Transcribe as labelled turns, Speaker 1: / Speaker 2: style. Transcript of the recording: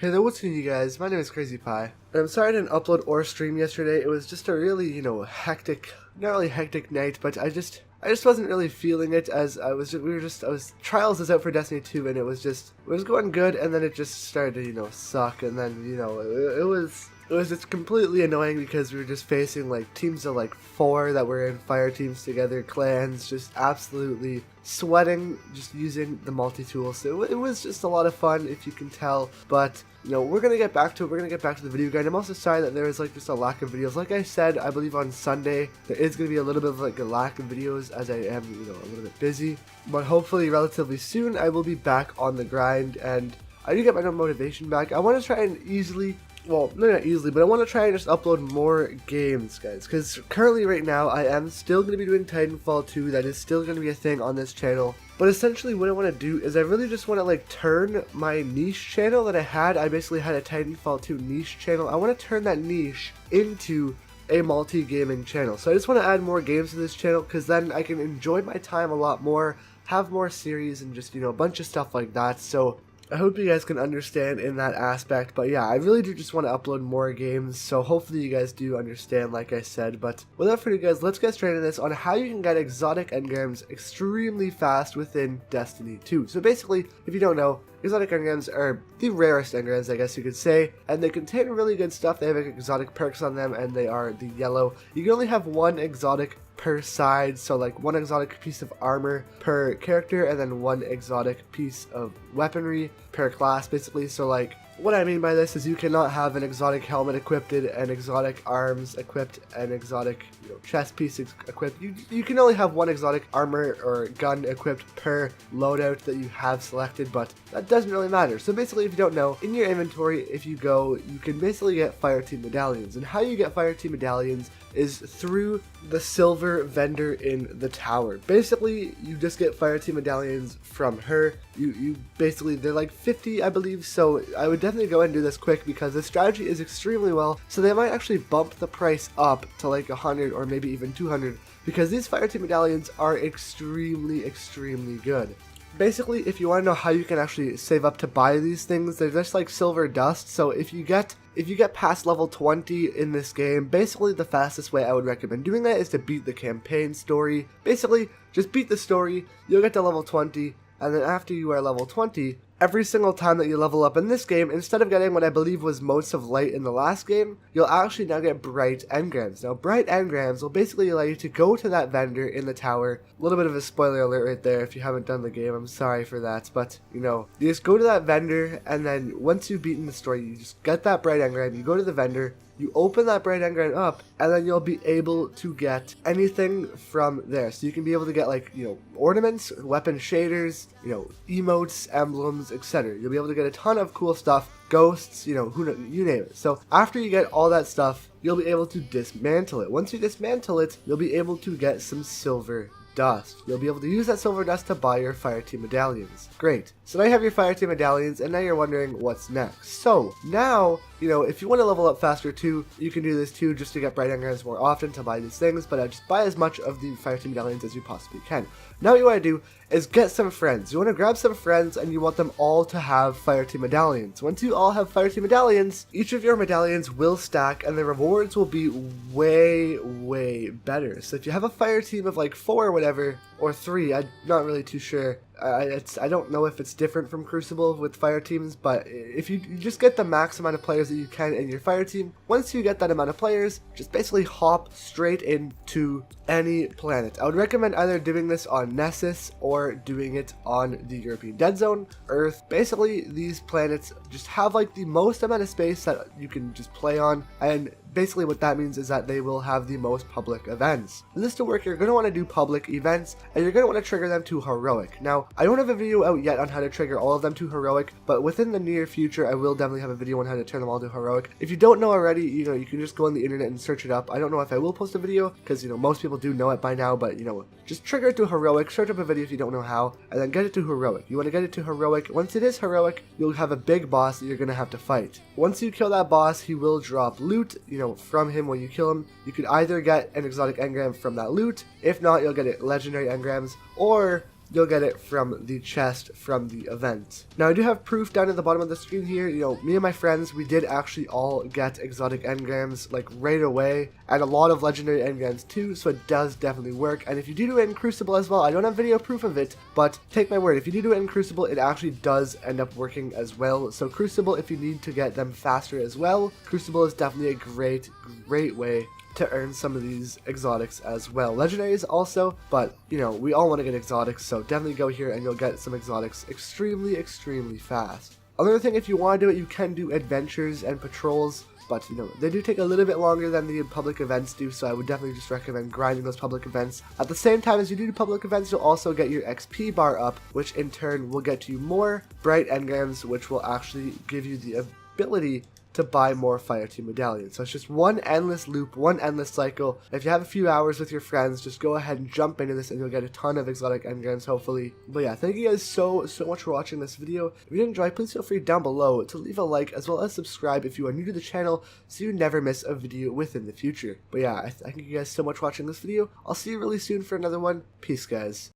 Speaker 1: Hey there, what's new you guys? My name is Crazy Pie. And I'm sorry I didn't upload or stream yesterday. It was just a really, hectic, not really hectic night, but I just wasn't really feeling it as I was Trials is out for Destiny 2 and it was going good and then it just started to, suck and then, it was just completely annoying because we were just facing like teams of like 4 that were in fire teams together, clans, just absolutely sweating, just using the multi-tool. So it was just a lot of fun, if you can tell. But we're gonna get back to it. We're gonna get back to the video guide. I'm also sorry that there was like just a lack of videos. Like I said, I believe on Sunday there is gonna be a little bit of like a lack of videos as I am a little bit busy. But hopefully relatively soon I will be back on the grind and I do get my motivation back. I want to try and not easily, but I want to try and just upload more games, guys, because currently right now I am still going to be doing Titanfall 2. That is still going to be a thing on this channel, but essentially what I want to do is I really just want to like turn my niche channel that I basically had a Titanfall 2 niche channel. I want to turn that niche into a multi-gaming channel. So I just want to add more games to this channel because then I can enjoy my time a lot more, have more series, and just a bunch of stuff like that. So I hope you guys can understand in that aspect, but yeah, I really do just want to upload more games, so hopefully you guys do understand like I said. But without further ado guys, let's get straight into this on how you can get exotic engrams extremely fast within Destiny 2. So basically, if you don't know, exotic engrams are the rarest engrams, I guess you could say, and they contain really good stuff. They have exotic perks on them, and they are the yellow. You can only have one exotic per side, so like one exotic piece of armor per character and then one exotic piece of weaponry per class, basically. So like what I mean by this is you cannot have an exotic helmet equipped, an exotic arms equipped, an exotic chest piece equipped. You can only have one exotic armor or gun equipped per loadout that you have selected, but that doesn't really matter. So basically, if you don't know, in your inventory, if you go, you can basically get fire team medallions. And how you get fire team medallions is through the silver vendor in the tower. Basically, you just get fire team medallions from her. You basically, they're like 50, I believe, so I would definitely go ahead and do this quick because the strategy is extremely well, so they might actually bump the price up to like 100 or maybe even 200 because these fire team medallions are extremely good. Basically, if you want to know how you can actually save up to buy these things, they're just like silver dust. So if you get past level 20 in this game, basically the fastest way I would recommend doing that is to beat the campaign story. Basically, just beat the story, you'll get to level 20, and then after you are level 20, every single time that you level up in this game, instead of getting what I believe was Motes of Light in the last game, you'll actually now get Bright Engrams. Now, Bright Engrams will basically allow you to go to that vendor in the tower. A little bit of a spoiler alert right there if you haven't done the game, I'm sorry for that, but, you just go to that vendor, and then once you've beaten the story, you just get that Bright Engram, you go to the vendor, you open that Bright Engram up, and then you'll be able to get anything from there. So you can be able to get like, ornaments, weapon shaders, emotes, emblems, etc. You'll be able to get a ton of cool stuff, ghosts, you name it. So after you get all that stuff, you'll be able to dismantle it. Once you dismantle it, you'll be able to get some silver dust. You'll be able to use that silver dust to buy your fire team medallions. Great. So now you have your fire team medallions, and now you're wondering what's next. So now, if you want to level up faster too, you can do this too, just to get bright engrams more often to buy these things, but just buy as much of the fire team medallions as you possibly can. Now what you want to do is get some friends. You want to grab some friends and you want them all to have fire team medallions. Once you all have fire team medallions, each of your medallions will stack and the rewards will be way better. So if you have a fire team of like 4 or whatever, or 3, I'm not really too sure. I don't know if it's different from Crucible with fire teams, but if you just get the max amount of players that you can in your fire team, once you get that amount of players, just basically hop straight into any planet. I would recommend either doing this on Nessus or doing it on the European Dead Zone, Earth. Basically, these planets just have like the most amount of space that you can just play on, and basically what that means is that they will have the most public events. For this to work, you're going to want to do public events, and you're going to want to trigger them to heroic. Now, I don't have a video out yet on how to trigger all of them to heroic, but within the near future, I will definitely have a video on how to turn them all to heroic. If you don't know already, you can just go on the internet and search it up. I don't know if I will post a video, because, most people do know it by now, but, just trigger it to heroic, search up a video if you don't know how, and then get it to heroic. You want to get it to heroic. Once it is heroic, you'll have a big boss that you're going to have to fight. Once you kill that boss, he will drop loot, from him when you kill him. You could either get an exotic engram from that loot. If not, you'll get legendary engrams, or you'll get it from the chest from the event. Now I do have proof down at the bottom of the screen here. You know, me and my friends, we did actually all get exotic engrams like right away, and a lot of legendary engrams too, so it does definitely work. And if you do it in Crucible as well, I don't have video proof of it, but take my word, if you do it in Crucible, it actually does end up working as well. So Crucible, if you need to get them faster as well, Crucible is definitely a great way to earn some of these exotics as well. Legendaries also, but you know, we all want to get exotics, so definitely go here and you'll get some exotics extremely fast. Another thing, if you want to do it, you can do adventures and patrols, but you know, they do take a little bit longer than the public events do, so I would definitely just recommend grinding those public events. At the same time as you do public events, you'll also get your XP bar up, which in turn will get you more bright engrams, which will actually give you the ability to buy more Fire Team medallions. So it's just one endless loop, one endless cycle. If you have a few hours with your friends, just go ahead and jump into this and you'll get a ton of exotic engrams, hopefully. But yeah, thank you guys so much for watching this video. If you did enjoy, please feel free down below to leave a like as well as subscribe if you are new to the channel so you never miss a video within the future. But yeah, I thank you guys so much for watching this video. I'll see you really soon for another one. Peace, guys.